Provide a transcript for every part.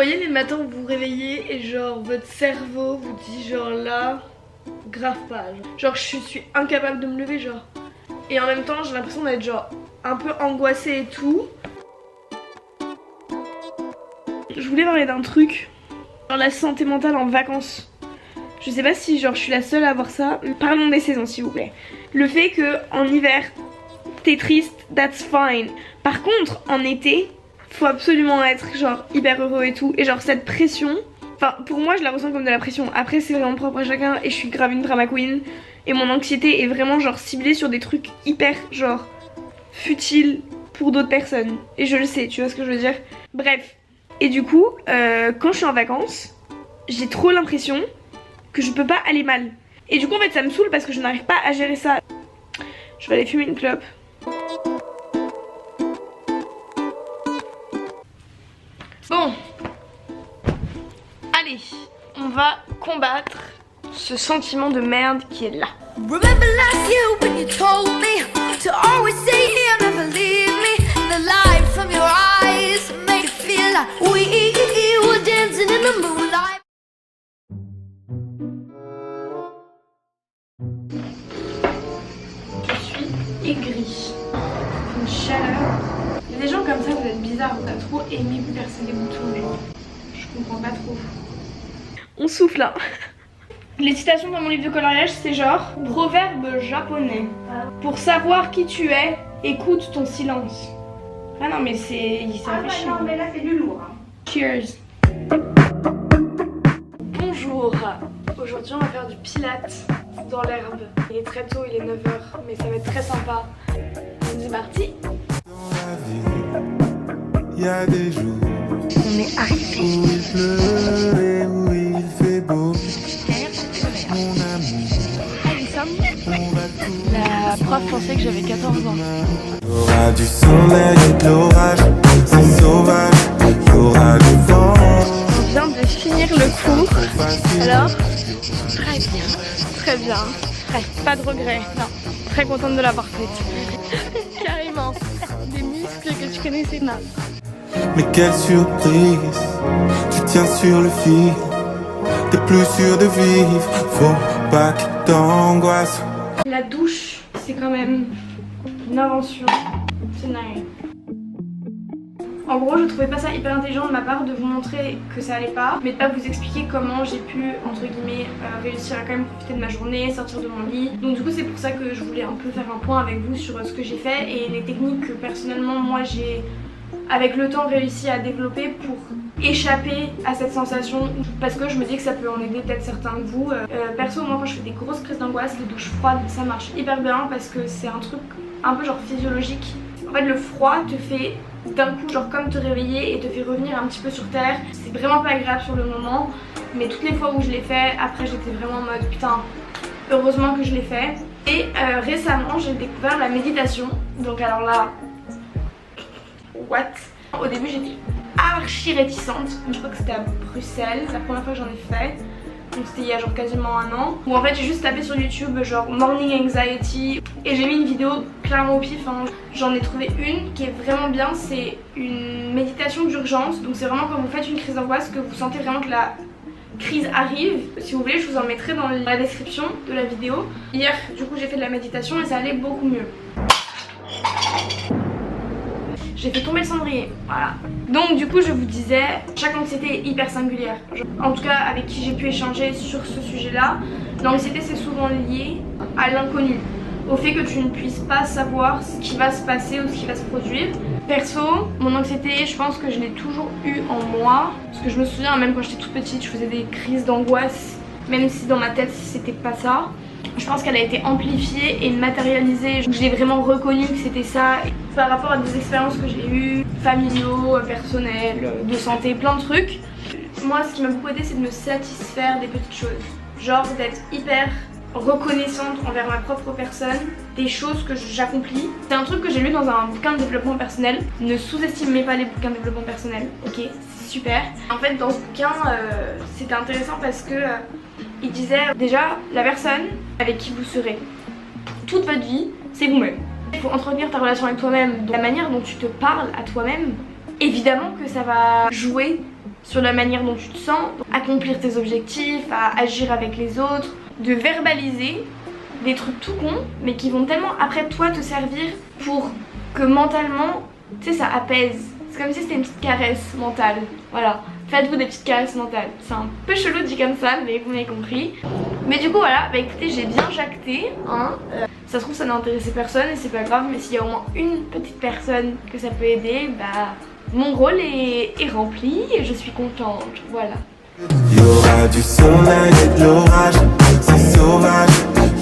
voyez les matins où vous vous réveillez et genre votre cerveau vous dit genre là, grave pas. Genre je suis incapable de me lever genre. Et en même temps j'ai l'impression d'être genre un peu angoissée et tout. Je voulais parler d'un truc, genre la santé mentale en vacances. Je sais pas si genre je suis la seule à avoir ça. Parlons des saisons s'il vous plaît. Le fait que en hiver t'es triste, that's fine. Par contre en été, faut absolument être genre hyper heureux et tout. Et genre cette pression, enfin pour moi je la ressens comme de la pression. Après c'est vraiment propre à chacun et je suis grave une drama queen. Et mon anxiété est vraiment genre ciblée sur des trucs hyper genre futiles pour d'autres personnes. Et je le sais, tu vois ce que je veux dire. Bref. Et du coup, quand je suis en vacances, j'ai trop l'impression que je peux pas aller mal. Et du coup en fait ça me saoule parce que je n'arrive pas à gérer ça. Je vais aller fumer une clope. Bon, allez, on va combattre ce sentiment de merde qui est là. Remember last year when you told me to always stay here, never leave me. The light from your eyes made it feel like we were dancing in the moonlight. Je suis aigrie. Une chaleur. Il y a des gens comme ça, vous êtes bizarres, vous avez trop aimé vous percer des boutons, genre. Je comprends pas trop. On souffle là. Les citations dans mon livre de coloriage, c'est genre proverbe japonais. Pour savoir qui tu es, écoute ton silence. Ah non mais c'est... Ah bah non mais là c'est du lourd. Hein. Cheers. Bonjour. Aujourd'hui on va faire du pilates dans l'herbe. Il est très tôt, il est 9h, mais ça va être très sympa. C'est parti. Il y a des jours On est arrivé. où il pleut et où il fait beau. Mon ami, on va tout. La prof pensait que j'avais 14 ans. Il y aura du soleil et de l'orage, c'est sauvage. Il y aura du vent. On vient de finir le cours. Alors, très bien, très bien. Ouais, pas de regret, non. Très contente de l'avoir faite. Carrément. Des muscles que tu connaissais pas. Mais quelle surprise, tu tiens sur le fil. T'es plus sûr de vivre, faut pas que t'angoisses. La douche, c'est quand même une invention. C'est nice. En gros, je trouvais pas ça hyper intelligent de ma part de vous montrer que ça allait pas, mais de pas vous expliquer comment j'ai pu, entre guillemets, réussir à quand même profiter de ma journée, sortir de mon lit. Donc du coup, c'est pour ça que je voulais un peu faire un point avec vous sur ce que j'ai fait et les techniques que personnellement, moi, j'ai, avec le temps, réussi à développer pour échapper à cette sensation, parce que je me dis que ça peut en aider peut-être certains de vous. Perso, moi quand je fais des grosses crises d'angoisse, les douches froides ça marche hyper bien parce que c'est un truc un peu genre physiologique. En fait le froid te fait d'un coup genre comme te réveiller et te fait revenir un petit peu sur terre. C'est vraiment pas agréable sur le moment, mais toutes les fois où je l'ai fait, après j'étais vraiment en mode putain, heureusement que je l'ai fait. Et récemment j'ai découvert la méditation, donc alors là, what? Au début j'étais archi réticente, je crois que c'était à Bruxelles, la première fois que j'en ai fait. Donc c'était il y a genre quasiment un an. Où en fait j'ai juste tapé sur YouTube genre Morning Anxiety et j'ai mis une vidéo clairement au pif, hein. J'en ai trouvé une qui est vraiment bien, c'est une méditation d'urgence. Donc c'est vraiment quand vous faites une crise d'angoisse que vous sentez vraiment que la crise arrive. Si vous voulez je vous en mettrai dans la description de la vidéo. Hier du coup j'ai fait de la méditation et ça allait beaucoup mieux. J'ai fait tomber le cendrier, voilà. Donc du coup je vous disais, chaque anxiété est hyper singulière. En tout cas avec qui j'ai pu échanger sur ce sujet là, l'anxiété c'est souvent lié à l'inconnu, au fait que tu ne puisses pas savoir ce qui va se passer ou ce qui va se produire. Perso, mon anxiété, je pense que je l'ai toujours eu en moi, parce que je me souviens même quand j'étais toute petite, je faisais des crises d'angoisse, même si dans ma tête c'était pas ça. Je pense qu'elle a été amplifiée et matérialisée. J'ai vraiment reconnu que c'était ça par rapport à des expériences que j'ai eues, familiaux, personnelles, de santé, plein de trucs. Moi, ce qui m'a beaucoup aidé, c'est de me satisfaire des petites choses. Genre d'être hyper reconnaissante envers ma propre personne, des choses que j'accomplis. C'est un truc que j'ai lu dans un bouquin de développement personnel. Ne sous-estimez pas les bouquins de développement personnel, ok? C'est super. En fait, dans ce bouquin, c'était intéressant parce que il disait déjà, la personne avec qui vous serez toute votre vie, c'est vous-même. Il faut entretenir ta relation avec toi-même. La manière dont tu te parles à toi-même, évidemment que ça va jouer sur la manière dont tu te sens, accomplir tes objectifs, à agir avec les autres, de verbaliser des trucs tout cons mais qui vont tellement après toi te servir pour que mentalement, tu sais, ça apaise. C'est comme si c'était une petite caresse mentale, voilà. Faites-vous des petites caresses mentales. C'est un peu chelou dit comme ça, mais vous m'avez compris. Mais du coup voilà, bah écoutez, j'ai bien jacté, hein. Ça se trouve ça n'a intéressé personne et c'est pas grave, mais s'il y a au moins une petite personne que ça peut aider, bah mon rôle est rempli et je suis contente, voilà. Il y aura du soleil et de l'orage, c'est sauvage.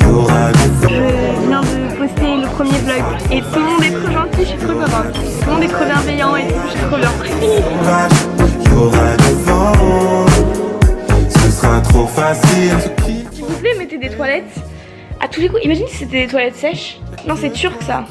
Il y aura du vent. Je viens de poster le premier vlog et tout le monde est trop gentil, je suis trop contente. Tout le monde est trop bienveillant et tout, je suis trop bien. Sauvage. Il y aura du vent. Ce sera trop facile. S'il vous plaît, mettez des toilettes à tous les coups. Imagine si c'était des toilettes sèches. Non, c'est turc ça.